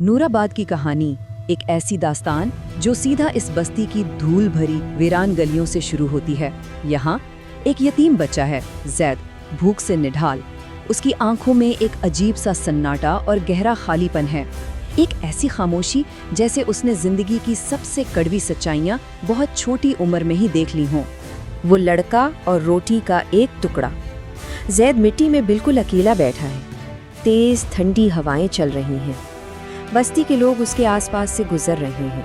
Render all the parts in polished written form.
नूराबाद की कहानी एक ऐसी दास्तान जो सीधा इस बस्ती की धूल भरी वीरान गलियों से शुरू होती है। यहाँ एक यतीम बच्चा है, जैद, भूख से निढाल। उसकी आंखों में एक अजीब सा सन्नाटा और गहरा खालीपन है, एक ऐसी खामोशी जैसे उसने जिंदगी की सबसे कड़वी सच्चाइयाँ बहुत छोटी उम्र में ही देख ली हों। वो लड़का और रोटी का एक टुकड़ा। जैद मिट्टी में बिल्कुल अकेला बैठा है। तेज ठंडी हवाएं चल रही हैं। बस्ती के लोग उसके आसपास से गुजर रहे हैं,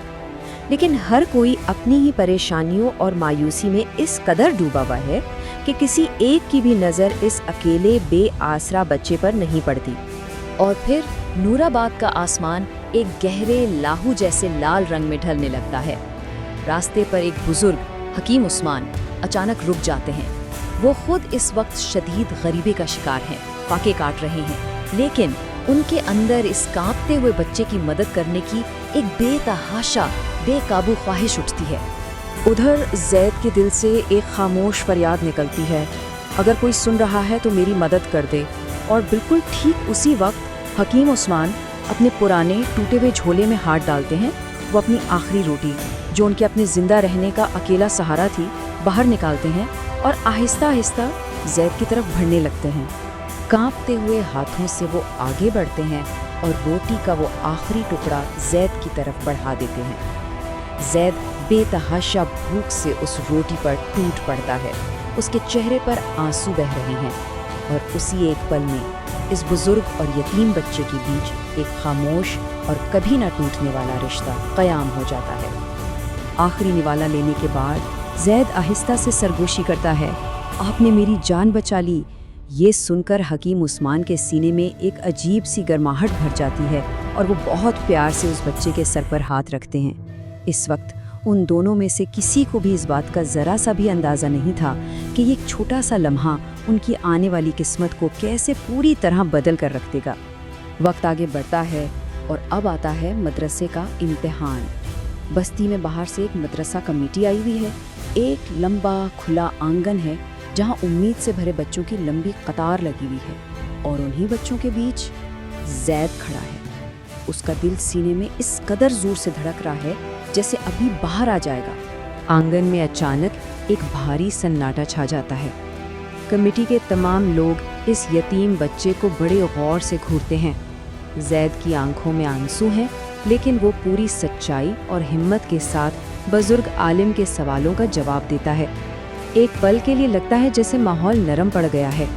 लेकिन हर कोई अपनी ही परेशानियों और मायूसी में इस कदर डूबा हुआ है कि किसी एक की भी नज़र इस अकेले बेआसरा बच्चे पर नहीं पड़ती। और फिर नूराबाद का आसमान एक गहरे लाहू जैसे लाल रंग में ढलने लगता है। रास्ते पर एक बुजुर्ग हकीम उस्मान अचानक रुक जाते हैं। वो खुद इस वक्त शदीद गरीबी का शिकार हैं, फाके काट रहे हैं, लेकिन उनके अंदर इस कांपते हुए बच्चे की मदद करने की एक बेतहाशा बेकाबू ख्वाहिश उठती है। उधर जैद के दिल से एक खामोश फरियाद निकलती है, अगर कोई सुन रहा है तो मेरी मदद कर दे। और बिल्कुल ठीक उसी वक्त हकीम उस्मान अपने पुराने टूटे हुए झोले में हाथ डालते हैं। वो अपनी आखिरी रोटी, जो उनके अपने जिंदा रहने का अकेला सहारा थी, बाहर निकालते हैं और आहिस्ता आहिस्ता जैद की तरफ बढ़ने लगते हैं। कांपते हुए हाथों से वो आगे बढ़ते हैं और रोटी का वो आखिरी टुकड़ा जैद की तरफ बढ़ा देते हैं। जैद बेतहाशा भूख से उस रोटी पर टूट पड़ता है। उसके चेहरे पर आंसू बह रहे हैं और उसी एक पल में इस बुजुर्ग और यतीम बच्चे के बीच एक खामोश और कभी ना टूटने वाला रिश्ता क़याम हो जाता है। आखिरी निवाला लेने के बाद जैद आहिस्ता से सरगोशी करता है, आपने मेरी जान बचा ली। ये सुनकर हकीम उस्मान के सीने में एक अजीब सी गर्माहट भर जाती है और वो बहुत प्यार से उस बच्चे के सर पर हाथ रखते हैं। इस वक्त उन दोनों में से किसी को भी इस बात का ज़रा सा भी अंदाज़ा नहीं था कि ये एक छोटा सा लम्हा उनकी आने वाली किस्मत को कैसे पूरी तरह बदल कर रख देगा। वक्त आगे बढ़ता है और अब आता है मदरसे का इम्तिहान। बस्ती में बाहर से एक मदरसा कमेटी आई हुई है। एक लंबा खुला आंगन है जहाँ उम्मीद से भरे बच्चों की लंबी कतार लगी हुई है और उन्हीं बच्चों के बीच जैद खड़ा है। उसका दिल सीने में इस कदर जोर से धड़क रहा है जैसे अभी बाहर आ जाएगा। आंगन में अचानक एक भारी सन्नाटा छा जाता है। कमेटी के तमाम लोग इस यतीम बच्चे को बड़े गौर से घूरते हैं। जैद की आंखों में आंसू हैं, लेकिन वो पूरी सच्चाई और हिम्मत के साथ बुजुर्ग आलिम के सवालों का जवाब देता है। एक पल के लिए लगता है जैसे माहौल नरम पड़ गया है,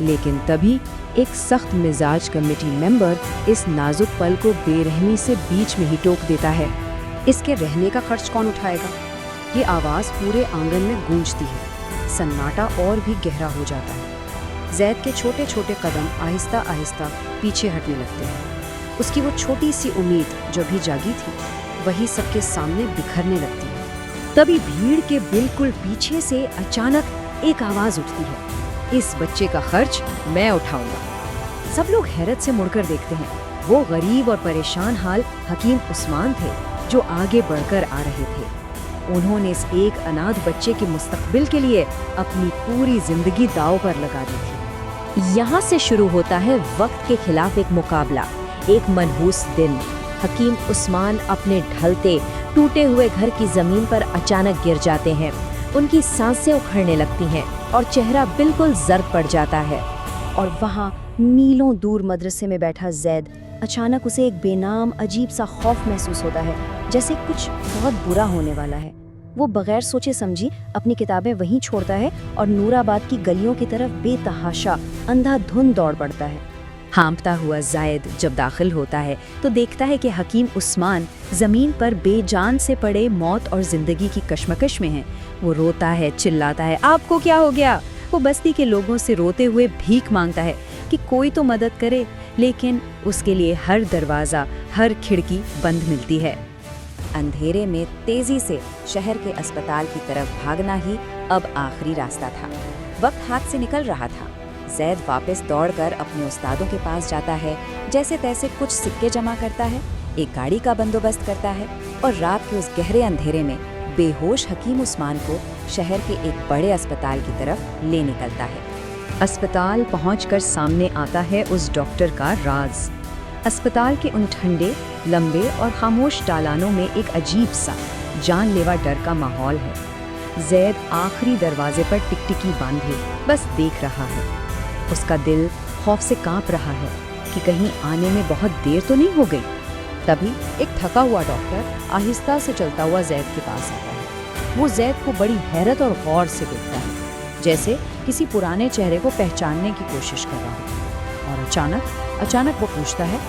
लेकिन तभी एक सख्त मिजाज कमेटी मेंबर इस नाजुक पल को बेरहमी से बीच में ही टोक देता है। इसके रहने का खर्च कौन उठाएगा? ये आवाज़ पूरे आंगन में गूंजती है। सन्नाटा और भी गहरा हो जाता है। जैद के छोटे छोटे कदम आहिस्ता आहिस्ता पीछे हटने लगते हैं। उसकी वो छोटी सी उम्मीद जो भी जागी थी, वही सबके सामने बिखरने लगती है। तभी भीड़ के बिल्कुल पीछे से अचानक एक आवाज़ उठती है, इस बच्चे का खर्च मैं उठाऊंगा। सब लोग हैरत से मुड़कर देखते हैं। वो गरीब और परेशान हाल हकीम उस्मान थे जो आगे बढ़कर आ रहे थे। उन्होंने इस एक अनाथ बच्चे के मुस्तकबिल के लिए अपनी पूरी जिंदगी दांव पर लगा दी थी। यहाँ से शुरू होता है वक्त के खिलाफ एक मुकाबला। एक मनहूस दिन, हकीम उस्मान अपने ढलते टूटे हुए घर की जमीन पर अचानक गिर जाते हैं। उनकी सांसें उखड़ने लगती हैं और चेहरा बिल्कुल जर्द पड़ जाता है। और वहाँ मीलों दूर मदरसे में बैठा जैद, अचानक उसे एक बेनाम अजीब सा खौफ महसूस होता है, जैसे कुछ बहुत बुरा होने वाला है। वो बगैर सोचे समझी अपनी किताबें वहीं छोड़ता है और नूराबाद की गलियों की तरफ बेतहाशा अंधाधुंध दौड़ पड़ता है। हाँपता हुआ जायद जब दाखिल होता है तो देखता है कि हकीम उस्मान ज़मीन पर बेजान से पड़े मौत और ज़िंदगी की कश्मकश में है। वो रोता है, चिल्लाता है, आपको क्या हो गया? वो बस्ती के लोगों से रोते हुए भीख मांगता है कि कोई तो मदद करे, लेकिन उसके लिए हर दरवाज़ा, हर खिड़की बंद मिलती है। अंधेरे में तेज़ी से शहर के अस्पताल की तरफ भागना ही अब आखिरी रास्ता था। वक्त हाथ से निकल रहा था। जैद वापस दौड़कर अपने उस्तादों के पास जाता है, जैसे तैसे कुछ सिक्के जमा करता है, एक गाड़ी का बंदोबस्त करता है और रात के उस गहरे अंधेरे में बेहोश हकीम उस्मान को शहर के एक बड़े अस्पताल की तरफ ले निकलता है। अस्पताल पहुंचकर सामने आता है उस डॉक्टर का राज। अस्पताल के उन ठंडे, लंबे और खामोश दालानों में एक अजीब सा जानलेवा डर का माहौल है। जैद आखिरी दरवाजे पर टिकटिकी बांधे बस देख रहा है। उसका दिल खौफ से कांप रहा है कि कहीं आने में बहुत देर तो नहीं हो गई। तभी एक थका हुआ डॉक्टर आहिस्ता से चलता हुआ जैद के पास आता है। वो जैद को बड़ी हैरत और गौर से देखता है, जैसे किसी पुराने चेहरे को पहचानने की कोशिश कर रहा हो। और अचानक वो पूछता है,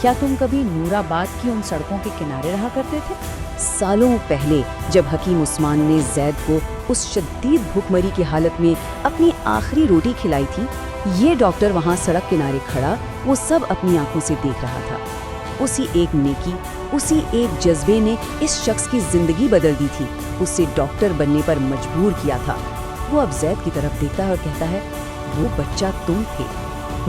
क्या तुम कभी नूराबाद की उन सड़कों के किनारे रहा करते थे? सालों पहले जब हकीम उस्मान ने जैद को उस शदीद भूखमरी की हालत में अपनी आखिरी रोटी खिलाई थी, ये डॉक्टर वहाँ सड़क किनारे खड़ा वो सब अपनी आंखों से देख रहा था। उसी एक नेकी, उसी एक जज्बे ने इस शख्स की जिंदगी बदल दी थी, उसे डॉक्टर बनने पर मजबूर किया था। वो अब जैद की तरफ देखता है और कहता है, वो बच्चा तुम थे।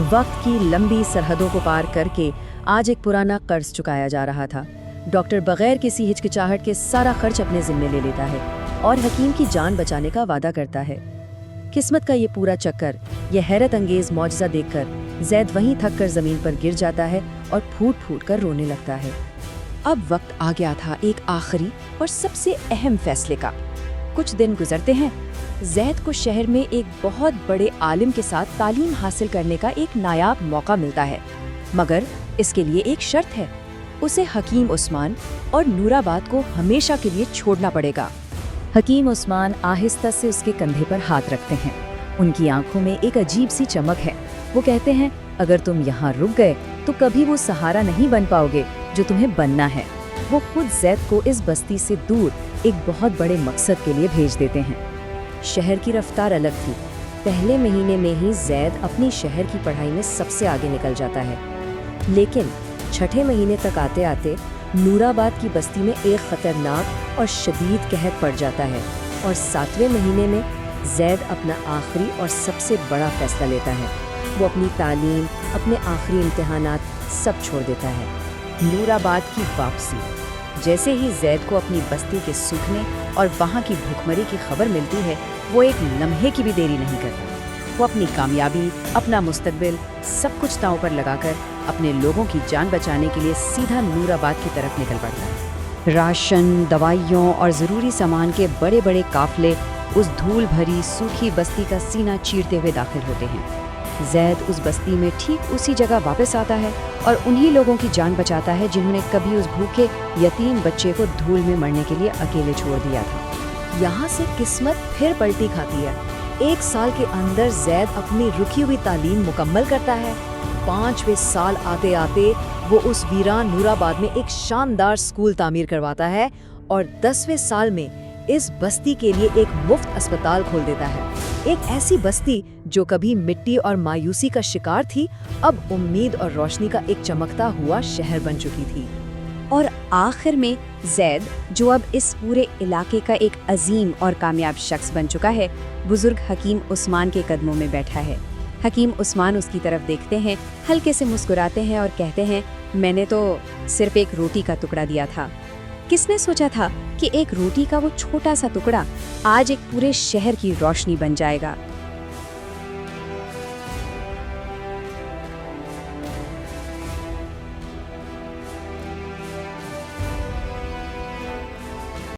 वक्त की लंबी सरहदों को पार करके आज एक पुराना कर्ज चुकाया जा रहा था। डॉक्टर बगैर किसी हिचकिचाहट के सारा खर्च अपने जिम्मे ले लेता है और हकीम की जान बचाने का वादा करता है। किस्मत का ये पूरा चक्कर, ये हैरत अंगेज मौजज़ा देखकर जैद वहीं थक कर ज़मीन पर गिर जाता है और फूट फूट कर रोने लगता है। अब वक्त आ गया था एक आखिरी और सबसे अहम फैसले का। कुछ दिन गुजरते हैं। जैद को शहर में एक बहुत बड़े आलिम के साथ तालीम हासिल करने का एक नायाब मौका मिलता है, मगर इसके लिए एक शर्त है। उसे हकीम उस्मान और नूराबाद को हमेशा के लिए छोड़ना पड़ेगा। हकीम उस्मान आहिस्ता से उसके कंधे पर हाथ रखते हैं। उनकी आंखों में एक अजीब सी चमक है। वो कहते हैं, अगर तुम यहाँ रुक गए तो कभी वो सहारा नहीं बन पाओगे जो तुम्हें बनना है। वो खुद जैद को इस बस्ती से दूर एक बहुत बड़े मकसद के लिए भेज देते हैं। शहर की रफ्तार अलग थी। पहले महीने में ही जैद अपनी शहर की पढ़ाई में सबसे आगे निकल जाता है, लेकिन छठे महीने तक आते आते नूराबाद की बस्ती में एक खतरनाक और शदीद कहर पड़ जाता है और 7वें महीने में जैद अपना आखिरी और सबसे बड़ा फैसला लेता है। वो अपनी तालीम, अपने आखिरी इम्तिहानात सब छोड़ देता है। नूराबाद की वापसी। जैसे ही जैद को अपनी बस्ती के सूखने और वहाँ की भूखमरी की खबर मिलती है, वो एक लम्हे की भी देरी नहीं करता। वो अपनी कामयाबी, अपना मुस्तकबिल सब कुछ दांव पर लगाकर अपने लोगों की जान बचाने के लिए सीधा नूराबाद की तरफ निकल पड़ता है। राशन, दवाइयों और ज़रूरी सामान के बड़े बड़े काफले उस धूल भरी सूखी बस्ती का सीना चीरते हुए दाखिल होते हैं। जैद उस बस्ती में ठीक उसी जगह वापस आता है और उन्हीं लोगों की जान बचाता है जिन्होंने कभी उस भूखे यतीम बच्चे को धूल में मरने के लिए अकेले छोड़ दिया था। यहाँ से किस्मत फिर पलटी खाती है। 1 साल के अंदर जैद अपनी रुकी हुई तालीम मुकम्मल करता है। 5वें साल आते आते वो उस वीरान नूराबाद में एक शानदार स्कूल तामीर करवाता है और 10वें साल में इस बस्ती के लिए एक मुफ्त अस्पताल खोल देता है। एक ऐसी बस्ती जो कभी मिट्टी और मायूसी का शिकार थी, अब उम्मीद और रोशनी का एक चमकता हुआ शहर बन चुकी थी। और आखिर में जैद, जो अब इस पूरे इलाके का एक अजीम और कामयाब शख्स बन चुका है, बुजुर्ग हकीम उस्मान के कदमों में बैठा है। हकीम उस्मान उसकी तरफ देखते हैं, हल्के से मुस्कुराते हैं और कहते हैं, मैंने तो सिर्फ एक रोटी का टुकड़ा दिया था। किसने सोचा था कि एक रोटी का वो छोटा सा टुकड़ा आज एक पूरे शहर की रोशनी बन जाएगा।